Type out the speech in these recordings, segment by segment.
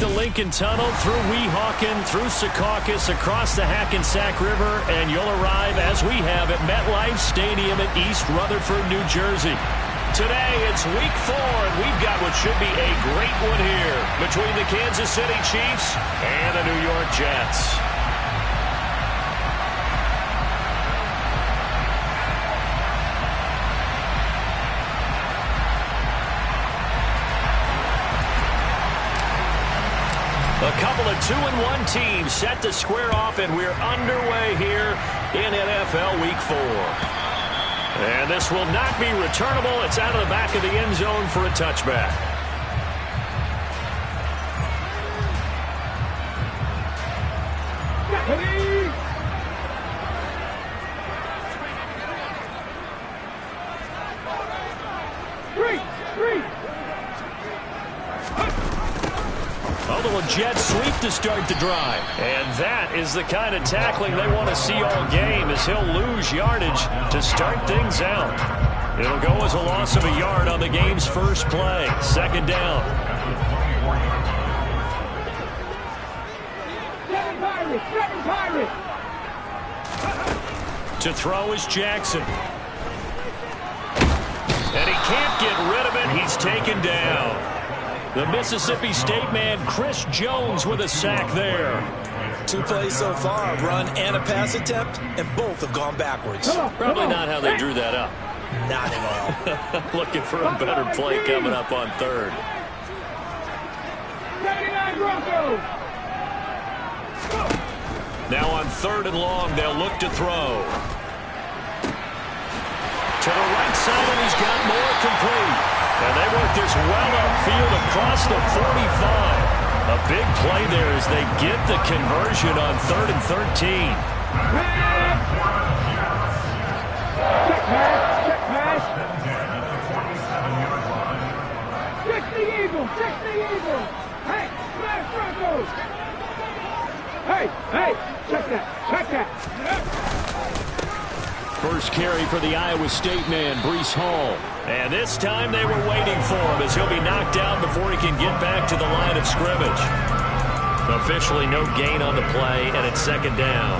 the Lincoln Tunnel, through Weehawken, through Secaucus, across the Hackensack River, and you'll arrive, as we have, at MetLife Stadium in East Rutherford, New Jersey. Today, it's Week 4, and we've got what should be a great one here between the Kansas City Chiefs and the New York Jets. A couple of 2-1 teams set to square off, and we're underway here in NFL Week 4. And this will not be returnable. It's out of the back of the end zone for a touchback. Jet sweep to start the drive. And that is the kind of tackling they want to see all game, as he'll lose yardage to start things out. It'll go as a loss of a yard on the game's first play. Second down. To throw is Jackson. And he can't get rid of it. He's taken down. The Mississippi State man, Chris Jones, with a sack there. 2 plays so far, a run and a pass attempt, and both have gone backwards. Probably not how they drew that up. Not at all. Looking for a better play coming up on third. Now on 3rd and long, they'll look to throw. To the right side, and he's got more complete. And they work this well upfield across the 45. A big play there as they get the conversion on 3rd and 13. Check pass. Check the eagle. Hey, smash Broncos. Hey, check that. First carry for the Iowa State man, Breece Hall. And this time they were waiting for him, as he'll be knocked down before he can get back to the line of scrimmage. Officially no gain on the play, and it's second down.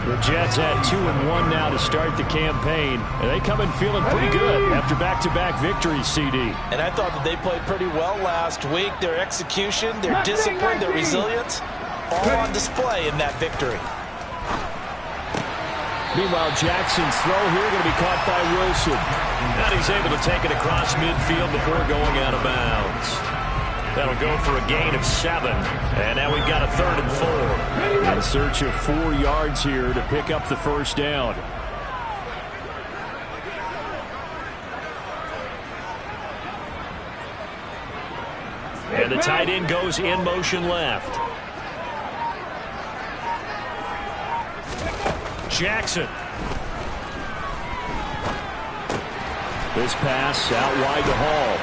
The Jets had 2-1 now to start the campaign, and they come in feeling pretty good after back-to-back victories, CD. And I thought that they played pretty well last week. Their execution, their discipline, their resilience, all on display in that victory. Meanwhile, Jackson's throw here going to be caught by Wilson. And he's able to take it across midfield before going out of bounds. That'll go for a gain of 7. And now we've got a 3rd and 4. In search of 4 yards here to pick up the first down. And the tight end goes in motion left. Jackson. This pass out wide to Hall.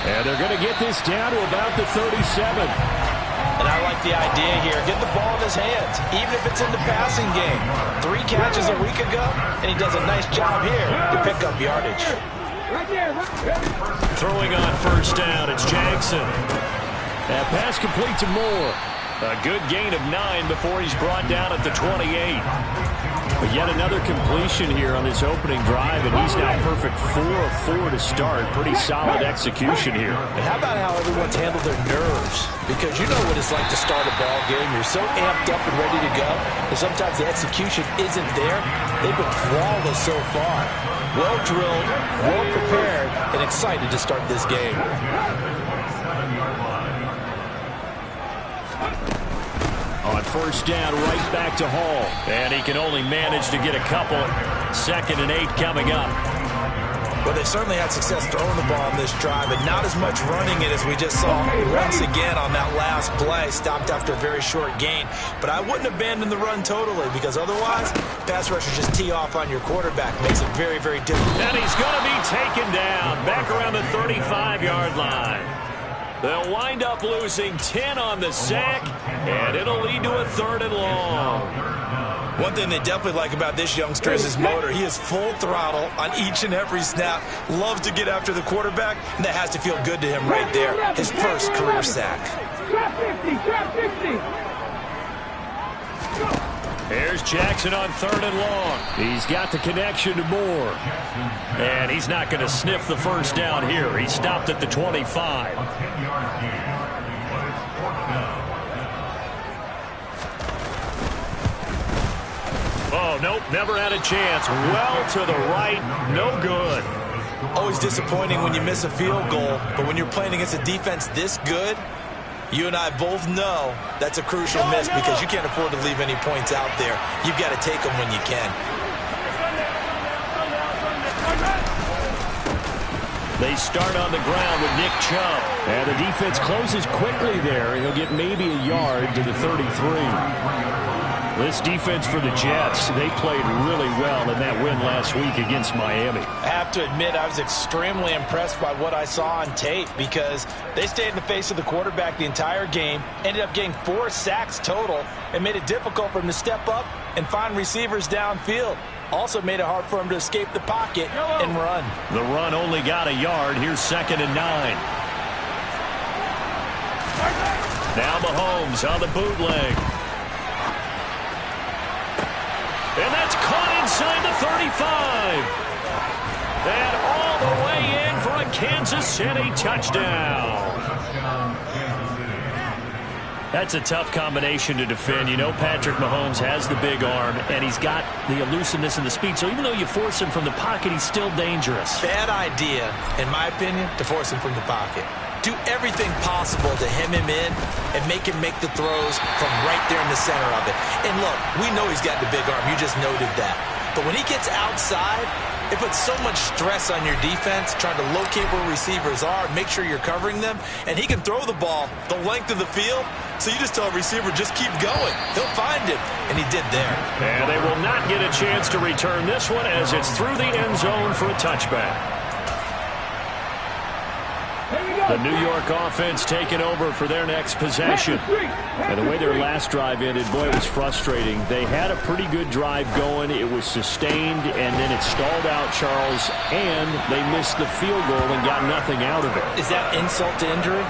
And they're going to get this down to about the 37. And I like the idea here. Get the ball in his hands, even if it's in the passing game. 3 catches a week ago, and he does a nice job here to pick up yardage. Throwing on first down, it's Jackson. That pass complete to Moore. A good gain of 9 before he's brought down at the 28. But yet another completion here on this opening drive, and he's now perfect 4 of 4 to start. Pretty solid execution here. And how about how everyone's handled their nerves? Because you know what it's like to start a ball game. You're so amped up and ready to go, and sometimes the execution isn't there. They've been flawless so far. Well drilled, well prepared, and excited to start this game. On first down, right back to Hall. And he can only manage to get a couple. 2nd and 8 coming up. Well, they certainly had success throwing the ball on this drive, and not as much running it as we just saw once again on that last play. Stopped after a very short gain. But I wouldn't abandon the run totally, because otherwise, pass rushers just tee off on your quarterback. Makes it very, very difficult. And he's going to be taken down back around the 35-yard line. They'll wind up losing 10 on the sack, and it'll lead to a 3rd and long. One thing they definitely like about this youngster is his motor. He is full throttle on each and every snap. Loves to get after the quarterback, and that has to feel good to him right there. His first career sack. Trap 50, trap 50. Here's Jackson on 3rd and long. He's got the connection to Moore. And he's not going to sniff the first down here. He stopped at the 25. Oh, nope, never had a chance. Well to the right, no good. Always disappointing when you miss a field goal, but when you're playing against a defense this good, you and I both know that's a crucial miss because you can't afford to leave any points out there. You've got to take them when you can. They start on the ground with Nick Chubb. And the defense closes quickly there. He'll get maybe a yard to the 33. This defense for the Jets, they played really well in that win last week against Miami. I have to admit, I was extremely impressed by what I saw on tape because they stayed in the face of the quarterback the entire game, ended up getting 4 sacks total, and made it difficult for him to step up and find receivers downfield. Also made it hard for him to escape the pocket and run. The run only got a yard. Here's 2nd and 9. Now Mahomes on the bootleg. And that's caught inside the 35. And all the way in for a Kansas City touchdown. That's a tough combination to defend. You know Patrick Mahomes has the big arm, and he's got the elusiveness and the speed. So even though you force him from the pocket, he's still dangerous. Bad idea, in my opinion, to force him from the pocket. Do everything possible to hem him in and make him make the throws from right there in the center of it. And look, we know he's got the big arm. You just noted that. But when he gets outside, it puts so much stress on your defense trying to locate where receivers are and make sure you're covering them. And he can throw the ball the length of the field, so you just tell a receiver, just keep going. He'll find him, and he did there. And they will not get a chance to return this one as it's through the end zone for a touchback. The New York offense taking over for their next possession. And the way their last drive ended, boy, it was frustrating. They had a pretty good drive going. It was sustained, and then it stalled out, Charles, and they missed the field goal and got nothing out of it. Is that insult to injury?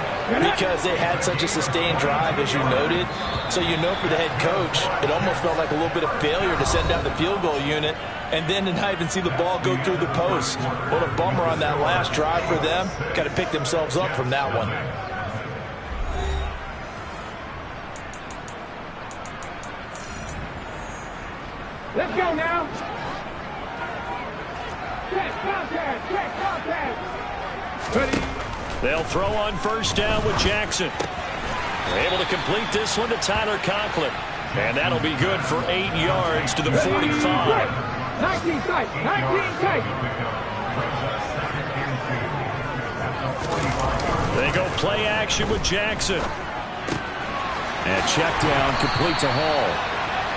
Because they had such a sustained drive, as you noted. So you know for the head coach, it almost felt like a little bit of failure to send out the field goal unit and then to not even see the ball go through the post. What a bummer on that last drive for them. Got to pick themselves up from that one. Let's go now. Check contact, check contact. Ready. They'll throw on 1st down with Jackson. They're able to complete this one to Tyler Conklin. And that'll be good for 8 yards to the 45. 19 tight, 19 tight. They go play action with Jackson. And check down, complete to Hall.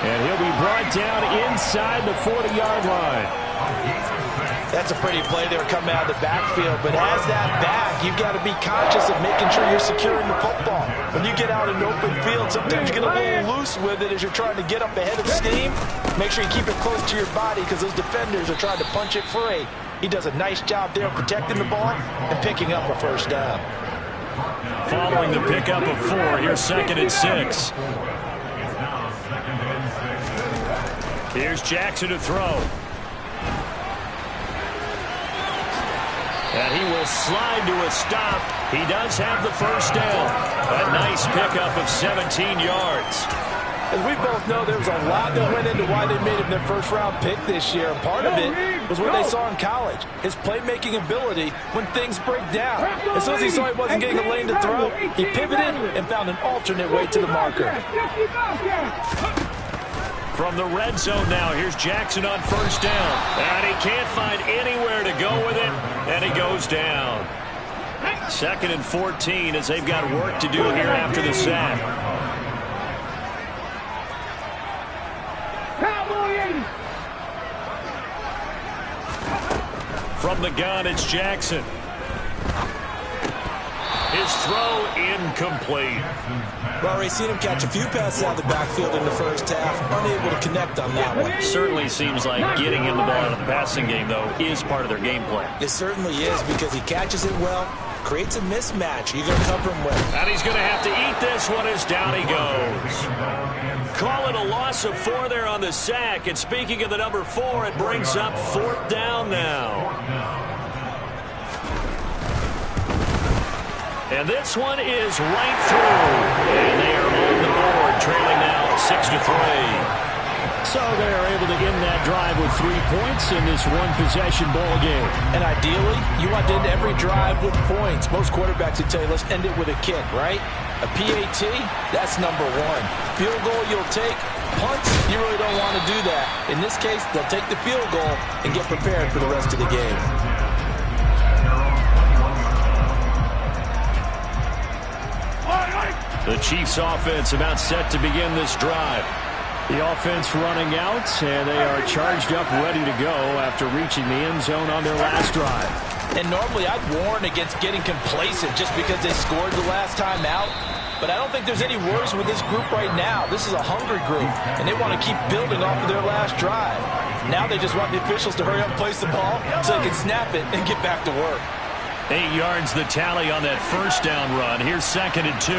And he'll be brought down inside the 40-yard line. That's a pretty play there coming out of the backfield, but as that back, you've got to be conscious of making sure you're securing the football. When you get out in open field, sometimes you get a little loose with it as you're trying to get up ahead of steam. Make sure you keep it close to your body because those defenders are trying to punch it free. He does a nice job there protecting the ball and picking up a 1st down. Following the pickup of 4, here's 2nd and 6. Here's Jackson to throw. And he will slide to a stop. He does have the 1st down. A nice pickup of 17 yards. As we both know, there was a lot that went into why they made him their 1st-round pick this year. And part of it was what they saw in college, his playmaking ability when things break down. As soon as he saw he wasn't getting a lane to throw, he pivoted and found an alternate way to the marker. From the red zone now, here's Jackson on 1st down. And he can't find anywhere to go with it, and he goes down. 2nd and 14 as they've got work to do here after the sack. From the gun, it's Jackson. His throw incomplete. Well, we've seen him catch a few passes out of the backfield in the 1st half, unable to connect on that one. Certainly seems like getting him the ball out of the passing game, though, is part of their game plan. It certainly is because he catches it well, Creates a mismatch. You going to cover him with. And he's going to have to eat this one as down he goes. Call it a loss of 4 there on the sack. And speaking of the number 4, it brings up 4th down now. And this one is right through. And they are on the board, trailing now 6-3. So they're able to end that drive with 3 points in this one-possession ball game. And ideally, you want to end every drive with points. Most quarterbacks would tell you, let's end it with a kick, right? A PAT, that's number 1. Field goal you'll take. Punts, you really don't want to do that. In this case, they'll take the field goal and get prepared for the rest of the game. The Chiefs offense about set to begin this drive. The offense running out, and they are charged up, ready to go after reaching the end zone on their last drive. And normally I'd warn against getting complacent just because they scored the last time out. But I don't think there's any worries with this group right now. This is a hungry group, and they want to keep building off of their last drive. Now they just want the officials to hurry up and place the ball so they can snap it and get back to work. 8 yards the tally on that first down run. Here's 2nd and 2.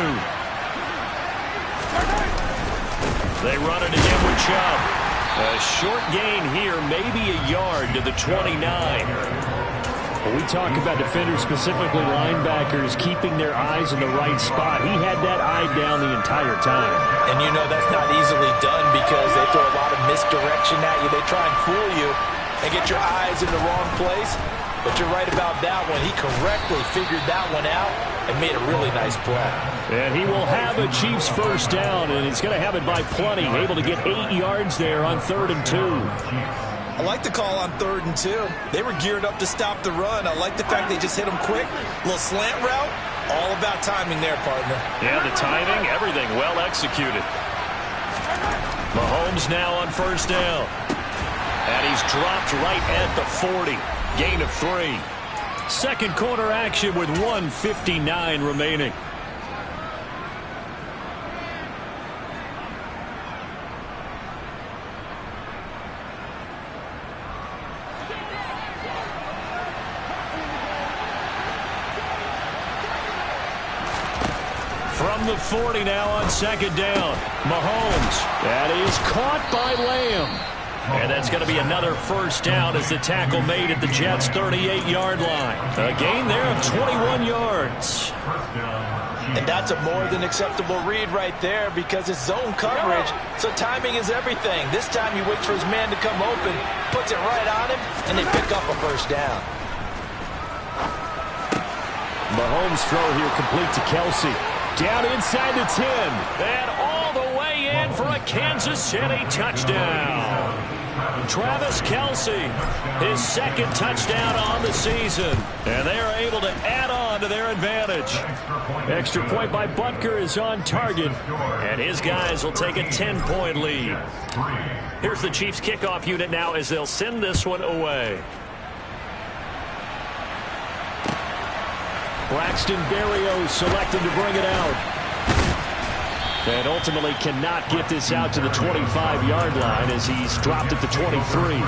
They run it again with Chubb. A short gain here, maybe a yard to the 29. When we talk about defenders, specifically linebackers, keeping their eyes in the right spot, he had that eye down the entire time. And you know that's not easily done because they throw a lot of misdirection at you. They try and fool you and get your eyes in the wrong place. But you're right about that one. He correctly figured that one out and made a really nice play. And he will have a Chiefs first down, and he's going to have it by plenty. Able to get 8 yards there on 3rd and 2. I like the call on 3rd and 2. They were geared up to stop the run. I like the fact they just hit him quick. A little slant route. All about timing there, partner. Yeah, the timing, everything well executed. Mahomes now on first down. And he's dropped right at the 40. Gain of 3. Second quarter action with 1:59 remaining. From the 40 now on 2nd down. Mahomes. That is caught by Lamb. And that's going to be another first down as the tackle made at the Jets' 38-yard line. A gain there of 21 yards. And that's a more than acceptable read right there because it's zone coverage, so timing is everything. This time he waits for his man to come open, puts it right on him, and they pick up a first down. Mahomes' throw here complete to Kelsey. Down inside the 10. And all the way in for a Kansas City touchdown. Travis Kelsey, his 2nd touchdown on the season. And they are able to add on to their advantage. Extra point by Butker is on target. And his guys will take a 10-point lead. Here's the Chiefs kickoff unit now as they'll send this one away. Braxton Berrios selected to bring it out. And ultimately cannot get this out to the 25-yard line as he's dropped at the 23.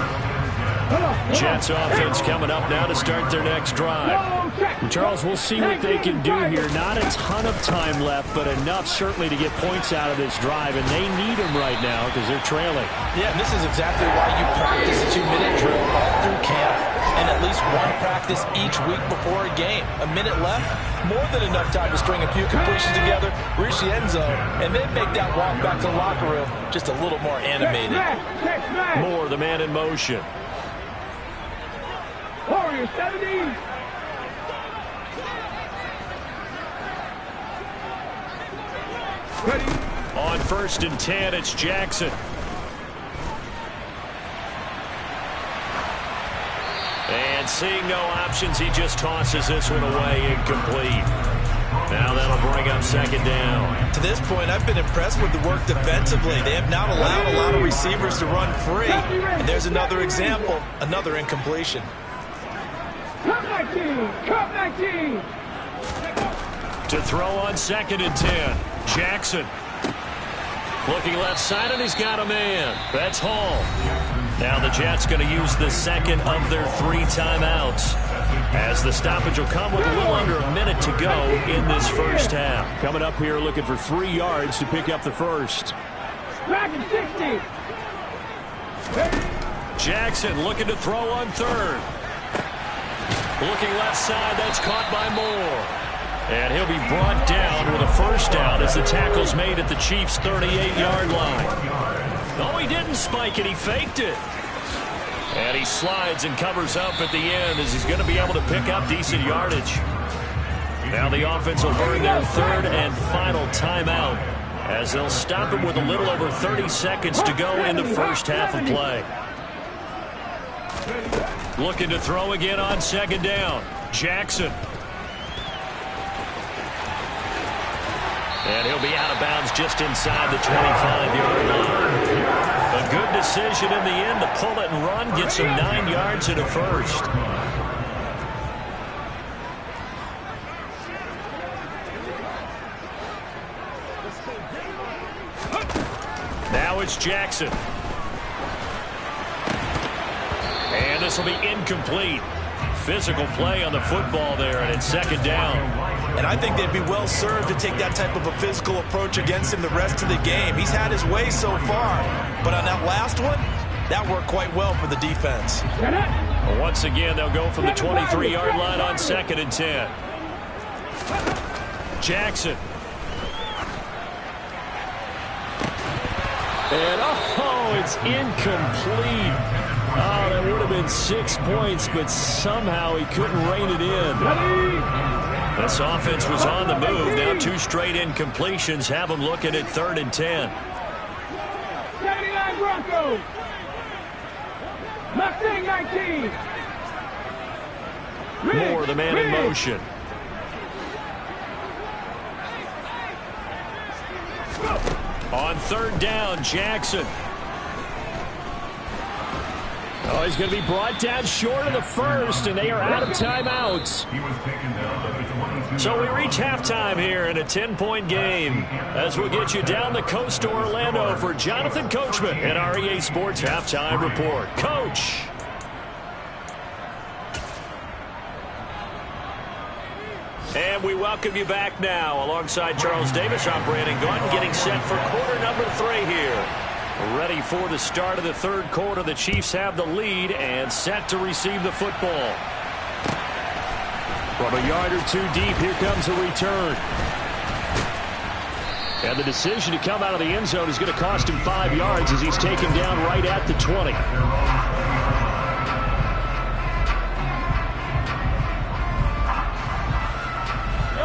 Jets offense coming up now to start their next drive. Charles, we'll see what they can do here. Not a ton of time left, but enough certainly to get points out of this drive, and they need them right now because they're trailing. Yeah, and this is exactly why you practice a 2-minute drill all through camp and at least one practice each week before a game. A minute left, more than enough time to string a few completions together, reach the end zone, and then make that walk back to the locker room just a little more animated. More the man in motion. Warriors 70. Ready. On 1st and 10, it's Jackson. And seeing no options, he just tosses this one away, incomplete. Now that'll bring up 2nd down. To this point, I've been impressed with the work defensively. They have not allowed a lot of receivers to run free. And there's another example, another incompletion. Cup 19. Cup 19. To throw on 2nd and 10, Jackson. Looking left side, and he's got a man. That's Hall. Now the Jets going to use the second of their 3 timeouts, as the stoppage will come with a little under a minute to go in this first half. Coming up here looking for 3 yards to pick up the first. Back at 60. Jackson looking to throw on third. Looking left side, that's caught by Moore. And he'll be brought down with a first down as the tackle's made at the Chiefs' 38-yard line. No, he didn't spike it. He faked it. And he slides and covers up at the end as he's going to be able to pick up decent yardage. Now the offense will burn their 3rd and final timeout, as they'll stop him with a little over 30 seconds to go in the first half of play. Looking to throw again on 2nd down. Jackson. And he'll be out of bounds just inside the 25-yard line. A good decision in the end to pull it and run, get some 9 yards and a first. Now it's Jackson. And this will be incomplete. Physical play on the football there, and it's 2nd down. And I think they'd be well served to take that type of a physical approach against him the rest of the game. He's had his way so far, but on that last one, that worked quite well for the defense. Once again, they'll go from the 23-yard line on 2nd and 10. Jackson. And, oh, it's incomplete. Oh, that would have been 6 points, but somehow he couldn't rein it in. This offense was on the move. Now 2 straight incompletions have them looking at 3rd and 10. 79 Broncos. Mustang 19. Moore, the man in motion. On 3rd down, Jackson. Oh, he's going to be brought down short of the first, and they are out of timeouts. So we reach halftime here in a 10-point game, as we'll get you down the coast to Orlando for Jonathan Coachman at our EA Sports Halftime Report. Coach. And we welcome you back now alongside Charles Davis. I'm Brandon Gordon, getting set for quarter number 3 here. Ready for the start of the 3rd quarter. The Chiefs have the lead and set to receive the football. From a yard or 2 deep, here comes a return. And the decision to come out of the end zone is going to cost him 5 yards as he's taken down right at the 20.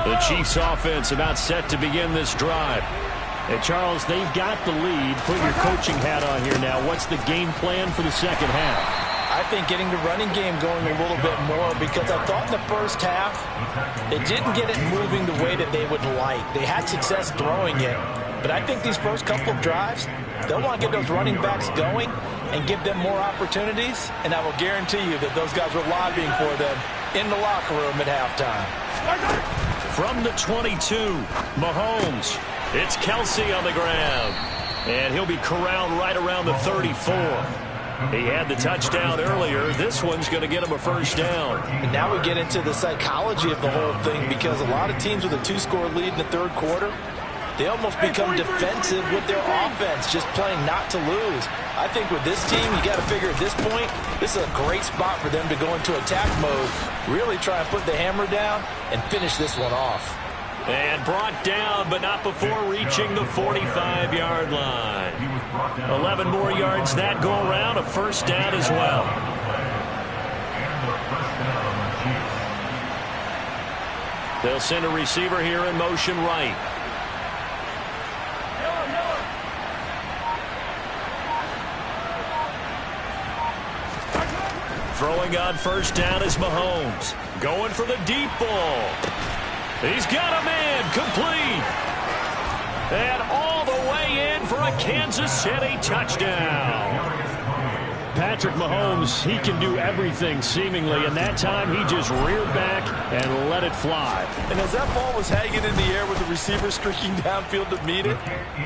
The Chiefs offense about set to begin this drive. And Charles, they've got the lead. Put your coaching hat on here now. What's the game plan for the second half? I think getting the running game going a little bit more, because I thought in the first half they didn't get it moving the way that they would like. They had success throwing it, but I think these first couple of drives, they'll want to get those running backs going and give them more opportunities, and I will guarantee you that those guys were lobbying for them in the locker room at halftime. From the 22, Mahomes. It's Kelsey on the ground, and he'll be corralled right around the 34. He had the touchdown earlier. This one's going to get him a first down. And now we get into the psychology of the whole thing, because a lot of teams with a 2-score lead in the 3rd quarter, they almost become defensive with their offense, just playing not to lose. I think with this team, you got to figure at this point, this is a great spot for them to go into attack mode, really try and put the hammer down and finish this one off. And brought down, but not before reaching the 45-yard line. 11 more yards that go around, a first down as well. They'll send a receiver here in motion right. Throwing on first down is Mahomes. Going for the deep ball. He's got a man, complete. And all the way in for a Kansas City touchdown. Patrick Mahomes, he can do everything seemingly, and that time he just reared back and let it fly. And as that ball was hanging in the air with the receiver streaking downfield to meet it,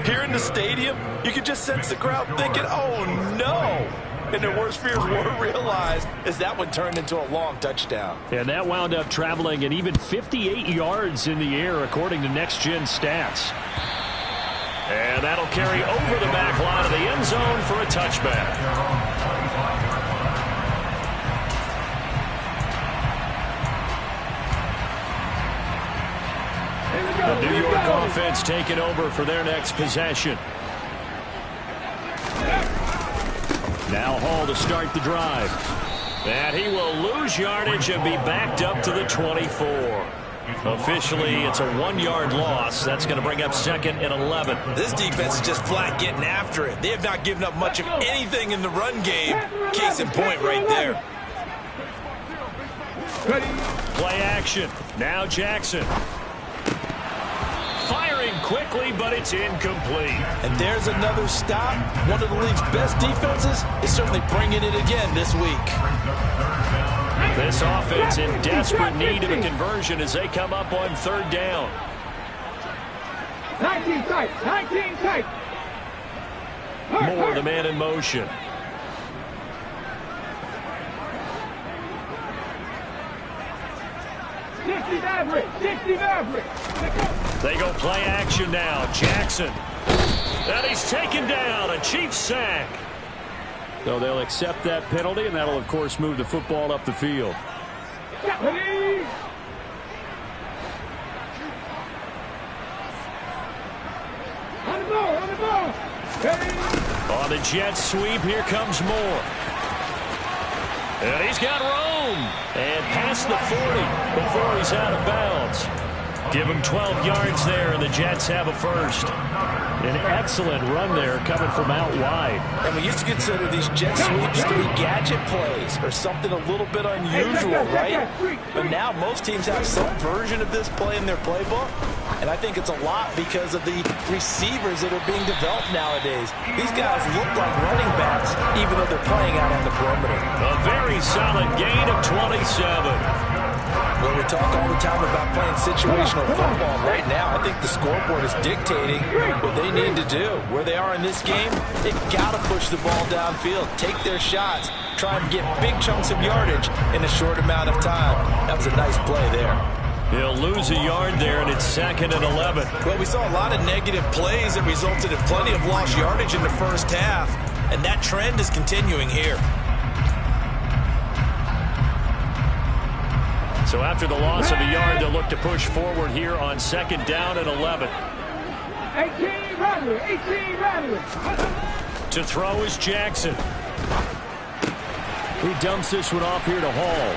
here in the stadium, you could just sense the crowd thinking, oh no! And their worst fears were realized as that one turned into a long touchdown. And that wound up traveling an even 58 yards in the air according to Next Gen Stats. And that'll carry over the back line of the end zone for a touchback. The New York offense taking over for their next possession. Now Hall to start the drive. And he will lose yardage and be backed up to the 24. Officially, it's a 1-yard loss. That's going to bring up 2nd and 11. This defense is just flat getting after it. They have not given up much of anything in the run game. Case in point right there. Play action. Now Jackson. Firing quickly, but it's incomplete. And there's another stop. One of the league's best defenses is certainly bringing it again this week. This offense in desperate need of a conversion as they come up on 3rd down. 19 tight, 19 tight. Moore, the man in motion. They go play action now. Jackson. And he's taken down. A Chiefs sack. So they'll accept that penalty, and that'll, of course, move the football up the field. On the ball, on the ball. On the jet sweep, here comes Moore. And he's got room. And past the 40 before he's out of bounds. Give him 12 yards there, and the Jets have a first. An excellent run there coming from out wide. And we used to consider these jet sweeps to be gadget plays or something a little bit unusual, right? But now most teams have some version of this play in their playbook. And I think it's a lot because of the receivers that are being developed nowadays. These guys look like running backs, even though they're playing out on the perimeter. A very solid gain of 27. Well, we talk all the time about playing situational football. Right now, I think the scoreboard is dictating what they need to do. Where they are in this game, they've got to push the ball downfield, take their shots, try and get big chunks of yardage in a short amount of time. That was a nice play there. He'll lose a yard there, and it's 2nd and 11. Well, we saw a lot of negative plays that resulted in plenty of lost yardage in the first half, and that trend is continuing here. So after the loss of a yard, they'll look to push forward here on 2nd down and 11. 18 Rattler, 18 Rattler. To throw is Jackson. He dumps this one off here to Hall.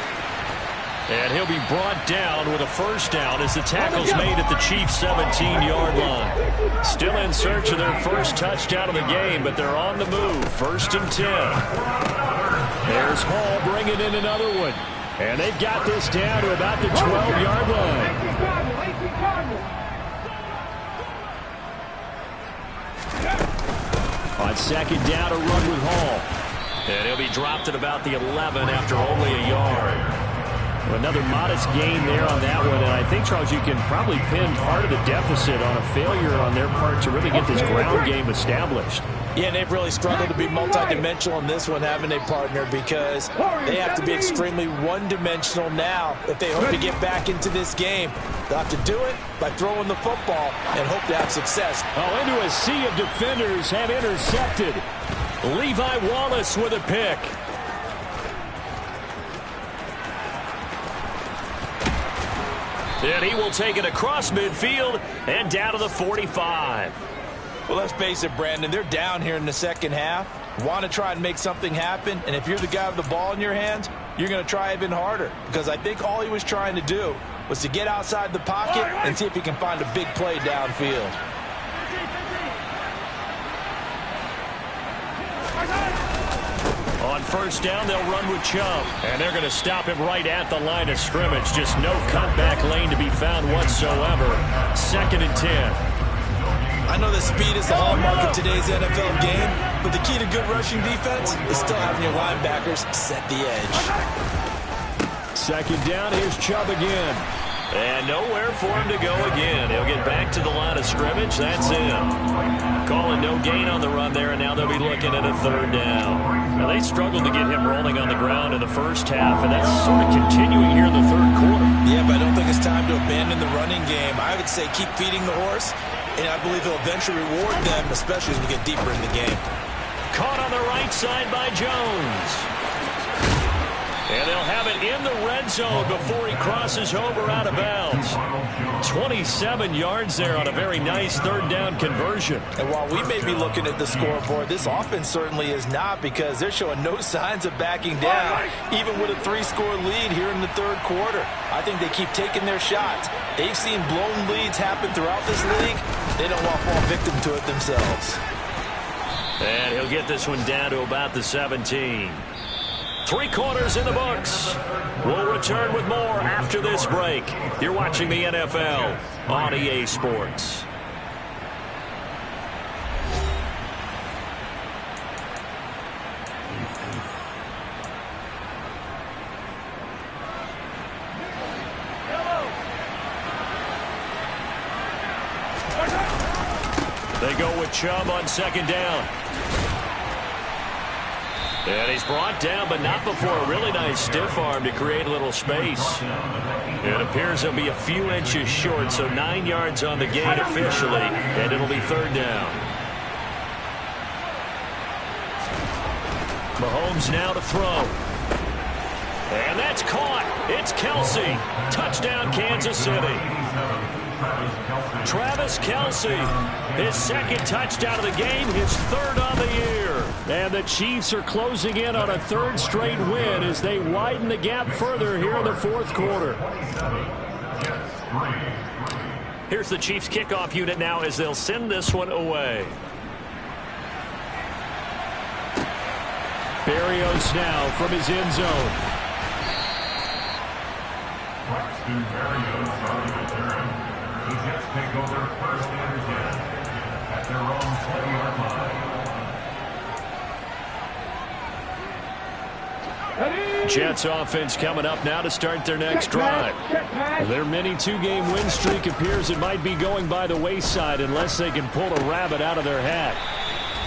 And he'll be brought down with a first down as the tackle's made at the Chiefs' 17-yard line. Still in search of their first touchdown of the game, but they're on the move. 1st and 10. There's Hall bringing in another one. And they've got this down to about the 12-yard line. On 2nd down, a run with Hall. And he'll be dropped at about the 11 after only a yard. Another modest gain there on that one, and I think, Charles, you can probably pin part of the deficit on a failure on their part to really get this ground game established. Yeah, and they've really struggled to be multidimensional in this one, haven't they, partner? Because they have to be extremely one-dimensional now if they hope to get back into this game. They'll have to do it by throwing the football and hope to have success. Oh, into a sea of defenders have intercepted. Levi Wallace with a pick. And he will take it across midfield and down to the 45. Well, let's face it, Brandon, they're down here in the second half. Want to try and make something happen, and if you're the guy with the ball in your hands, you're going to try even harder, because I think all he was trying to do was to get outside the pocket and see if he can find a big play downfield. On 1st down, they'll run with Chubb. And they're going to stop him right at the line of scrimmage. Just no cutback lane to be found whatsoever. 2nd and 10. I know that speed is the hallmark of today's NFL game, But the key to good rushing defense is still having your linebackers set the edge. Second down, here's Chubb again. And nowhere for him to go again. He'll get back to the line of scrimmage. That's it. Calling no gain on the run there, and now they'll be looking at a third down. Now, they struggled to get him rolling on the ground in the first half, and that's sort of continuing here in the third quarter. Yeah, but I don't think it's time to abandon the running game. I would say keep feeding the horse, and I believe he'll eventually reward them, especially as we get deeper in the game. Caught on the right side by Jones. And they'll have it in the red zone before he crosses over out of bounds. 27 yards there on a very nice third down conversion. And while we may be looking at the scoreboard, this offense certainly is not, because they're showing no signs of backing down, even with a 3-score lead here in the third quarter. I think they keep taking their shots. They've seen blown leads happen throughout this league. They don't want to fall victim to it themselves. And he'll get this one down to about the 17. 3 quarters in the books. We'll return with more after this break. You're watching the NFL on EA Sports. They go with Chubb on second down. And he's brought down, but not before a really nice stiff arm to create a little space. It appears he'll be a few inches short, so 9 yards on the gain officially, and it'll be third down. Mahomes now to throw. And that's caught. It's Kelsey. Touchdown, Kansas City. Travis Kelsey, his second touchdown of the game, his third on the year. And the Chiefs are closing in on a third straight win as they widen the gap further here in the fourth quarter. Here's the Chiefs kickoff unit now as they'll send this one away. Berrios now from his end zone. The Jets take over first and 10 at their own 20-yard line. Jets offense coming up now to start their next drive. Their mini 2-game win streak appears it might be going by the wayside unless they can pull a rabbit out of their hat.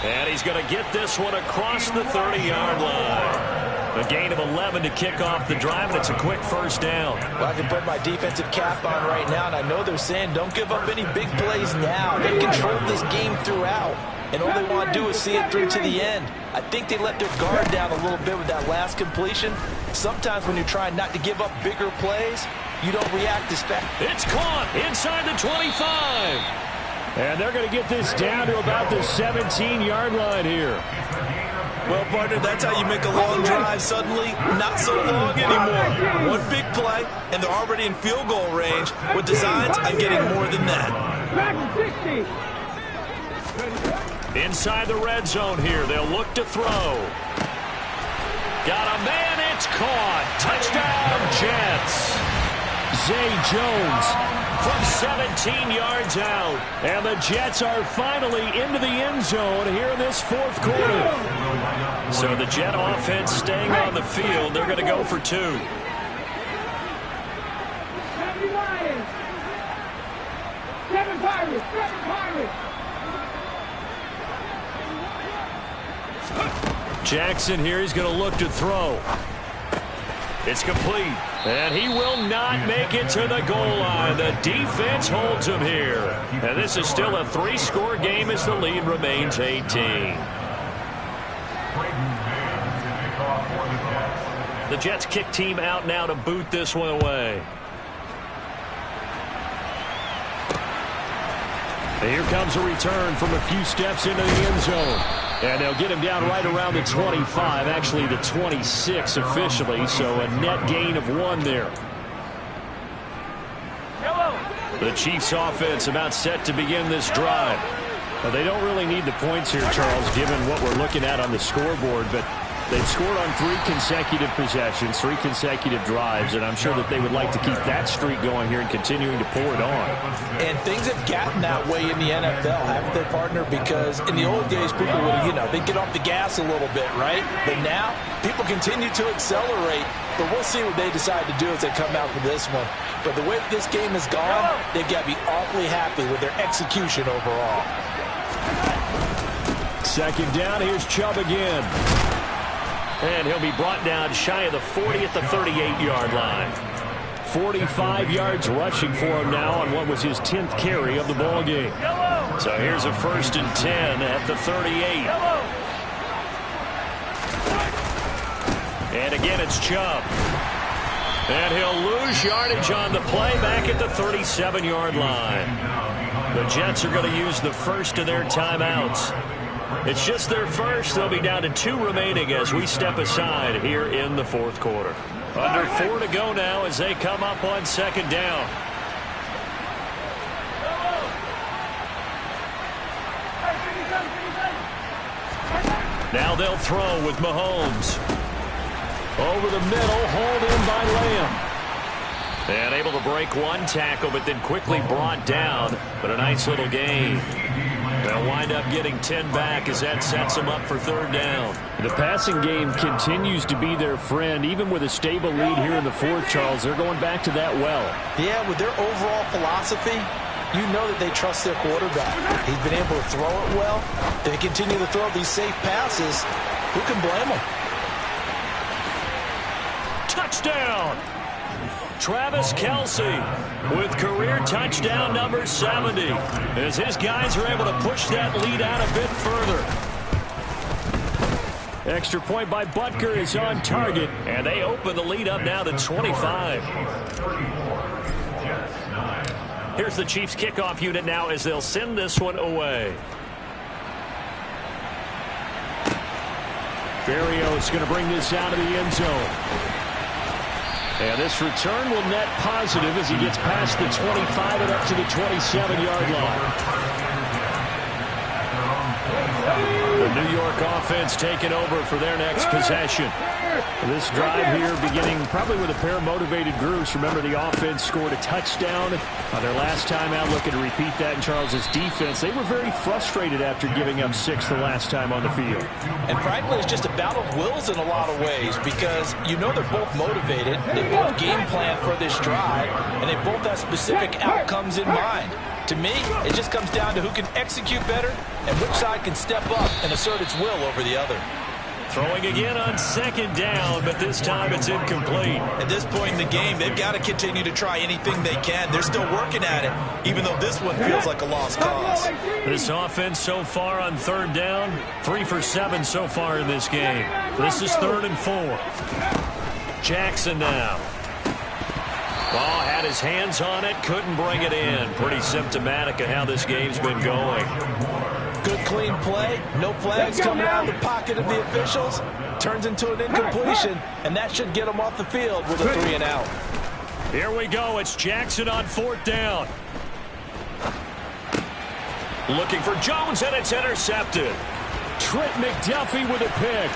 And he's going to get this one across the 30-yard line. A gain of 11 to kick off the drive, and it's a quick first down. Well, I can put my defensive cap on right now, and I know they're saying don't give up any big plays now. They controlled this game throughout, and all they want to do is see it through to the end. I think they let their guard down a little bit with that last completion. Sometimes when you're trying not to give up bigger plays, you don't react as fast. It's caught inside the 25. And they're going to get this down to about the 17-yard line here. Well, partner, that's how you make a long drive suddenly not so long anymore. One big play, and they're already in field goal range with designs on getting more than that. Inside the red zone here, they'll look to throw. Got a man, it's caught. Touchdown, Jets. Zay Jones from 17 yards out. And the Jets are finally into the end zone here in this fourth quarter. So the Jet offense staying on the field. They're going to go for 2. 70 Lions. 7 Pirates. 7 Pirates. Jackson here, he's going to look to throw. It's complete. And he will not make it to the goal line. The defense holds him here. And this is still a 3-score game as the lead remains 18. The Jets kick team out now to boot this one away. And here comes a return from a few steps into the end zone. And they'll get him down right around the 25, actually the 26 officially, so a net gain of 1 there. The Chiefs offense about set to begin this drive. Well, they don't really need the points here, Charles, given what we're looking at on the scoreboard, but They've scored on 3 consecutive possessions, 3 consecutive drives, and I'm sure that they would like to keep that streak going here and continuing to pour it on. And things have gotten that way in the NFL, haven't they, partner? Because in the old days, people would, they'd get off the gas a little bit, right? But now, people continue to accelerate. But we'll see what they decide to do as they come out for this one. But the way that this game has gone, they've got to be awfully happy with their execution overall. Second down, here's Chubb again. And he'll be brought down shy of the 40 at the 38-yard line. 45 yards rushing for him now on what was his 10th carry of the ball game. So here's a 1st and 10 at the 38. And again, it's Chubb. And he'll lose yardage on the play back at the 37-yard line. The Jets are going to use the first of their timeouts. It's just their first. They'll be down to 2 remaining as we step aside here in the 4th quarter. Under 4 to go now as they come up on 2nd down. Now they'll throw with Mahomes. Over the middle, hauled in by Lamb. And able to break 1 tackle, but then quickly brought down. But a nice little gain. They'll wind up getting 10 back as that sets them up for 3rd down. The passing game continues to be their friend. Even with a stable lead here in the 4th, Charles, they're going back to that well. Yeah, with their overall philosophy, you know that they trust their quarterback. He's been able to throw it well. They continue to throw these safe passes. Who can blame them? Touchdown! Travis Kelce with career touchdown number 70 as his guys are able to push that lead out a bit further. Extra point by Butker is on target, and they open the lead up now to 25. Here's the Chiefs kickoff unit now as they'll send this one away. Berrios going to bring this out of the end zone. And this return will net positive as he gets past the 25 and up to the 27-yard line. The New York offense taking over for their next possession. This drive here beginning probably with a pair of motivated groups. Remember, the offense scored a touchdown on their last time out, looking to repeat that in Charles's defense. They were very frustrated after giving up 6 the last time on the field. And frankly, it's just a battle of wills in a lot of ways because you know they're both motivated. They both game plan for this drive, and they both have specific outcomes in mind. To me, it just comes down to who can execute better and which side can step up and assert its will over the other. Throwing again on 2nd down, but this time it's incomplete. At this point in the game, they've got to continue to try anything they can. They're still working at it, even though this one feels like a lost cause. This offense so far on 3rd down, 3 for 7 so far in this game. This is 3rd and 4. Jackson now. Ball had his hands on it, couldn't bring it in. Pretty symptomatic of how this game's been going. Good clean play, no flags coming out of the pocket of the officials. Turns into an incompletion, and that should get them off the field with a 3 and out. Here we go, it's Jackson on 4th down. Looking for Jones, and it's intercepted. Trent McDuffie with a pick.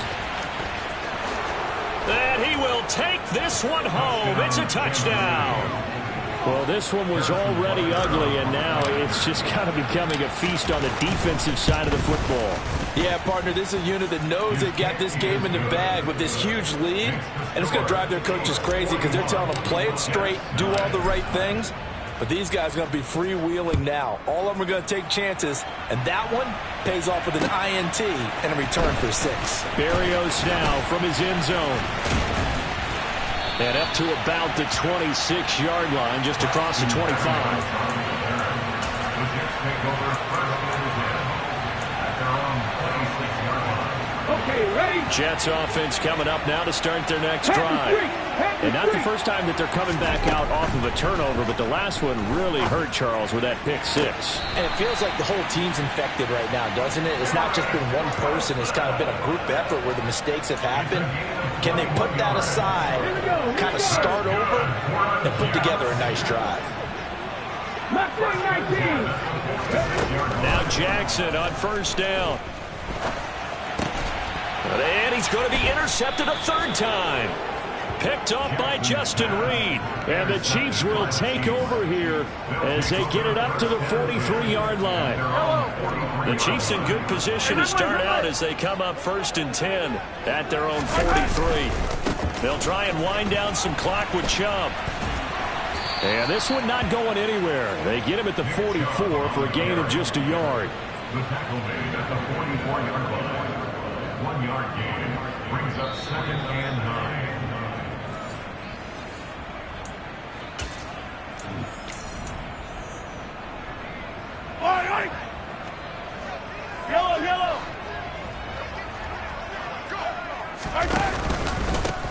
And he will take this one home. It's a touchdown. Well, this one was already ugly, and now it's just kind of becoming a feast on the defensive side of the football. Yeah, partner, this is a unit that knows they got this game in the bag with this huge lead, and it's going to drive their coaches crazy because they're telling them play it straight, do all the right things. But these guys are going to be freewheeling now. All of them are going to take chances, and that one pays off with an INT and a return for 6. Berrios now from his end zone. And up to about the 26-yard line, just across the 25. Jets offense coming up now to start their next drive. And not the first time that they're coming back out off of a turnover, but the last one really hurt Charles with that pick 6. And it feels like the whole team's infected right now, doesn't it? It's not just been one person. It's kind of been a group effort where the mistakes have happened. Can they put that aside, kind of start over, and put together a nice drive? Now Jackson on 1st down. And And he's going to be intercepted a third time. Picked off by Justin Reed. And the Chiefs will take over here as they get it up to the 43-yard line. The Chiefs in good position to start out as they come up 1st and 10 at their own 43. They'll try and wind down some clock with Chubb. And this one not going anywhere. They get him at the 44 for a gain of just a yard. The tackle made at the 44-yard line. 1-yard gain brings up 2nd and 9. Yellow.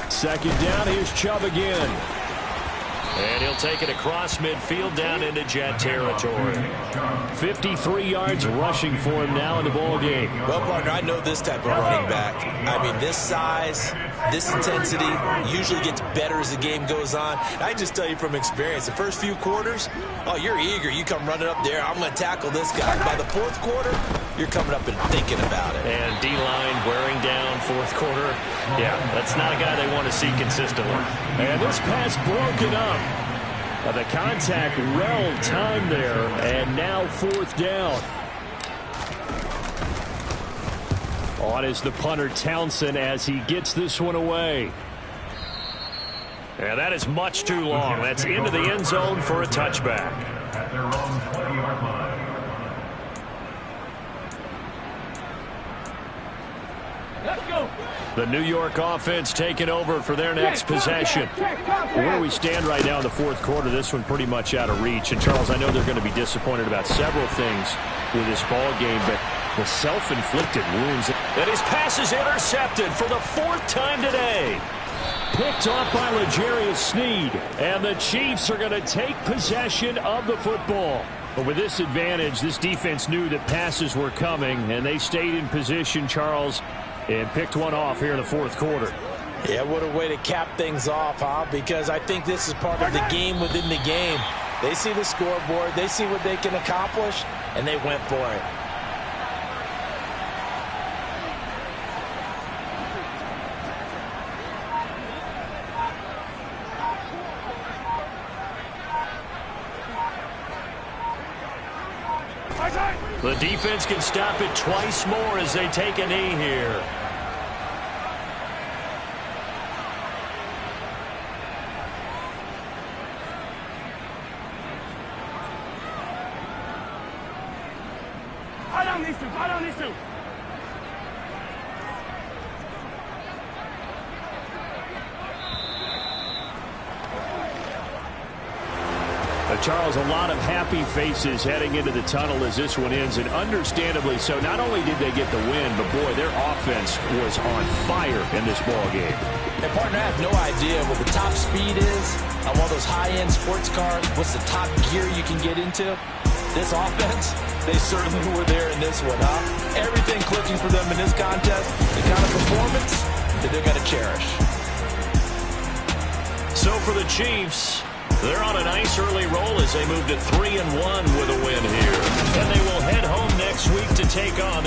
2nd down, here's Chubb again. And he'll take it across midfield down into Jet territory. 53 yards rushing for him now in the ball game. Well, partner, I know this type of running back. I mean, this size, this intensity usually gets better as the game goes on. I just tell you from experience, the first few quarters, oh, you're eager. You come running up there, I'm going to tackle this guy. By the 4th quarter, you're coming up and thinking about it. And D-line wearing down 4th quarter. Yeah, that's not a guy they want to see consistently. And this pass broken up. The contact well timed there, and now 4th down. On is the punter Townsend as he gets this one away. And that is much too long. That's into the end zone for a touchback. At their own 20-yard line. Let's go. The New York offense taking over for their next possession. Where we stand right now in the 4th quarter, this one pretty much out of reach. And, Charles, I know they're going to be disappointed about several things with this ball game, but the self-inflicted wounds. And his pass is intercepted for the 4th time today. Picked off by L'Jarius Sneed. And the Chiefs are going to take possession of the football. But with this advantage, this defense knew that passes were coming, and they stayed in position, Charles, and picked one off here in the 4th quarter. Yeah, what a way to cap things off, huh? Because I think this is part of the game within the game. They see the scoreboard, they see what they can accomplish, and they went for it. The defense can stop it twice more as they take a knee here. I don't need to. Charles, a lot of happy faces heading into the tunnel as this one ends, and understandably so. Not only did they get the win, but, boy, their offense was on fire in this ball game. And, partner, I have no idea what the top speed is on one of those high-end sports cars. What's the top gear you can get into? This offense, they certainly were there in this one, huh? Everything clicking for them in this contest, the kind of performance that they're going to cherish. So for the Chiefs, they're on a nice early roll as they move to 3-1 with a win here. And they will head home next week to take on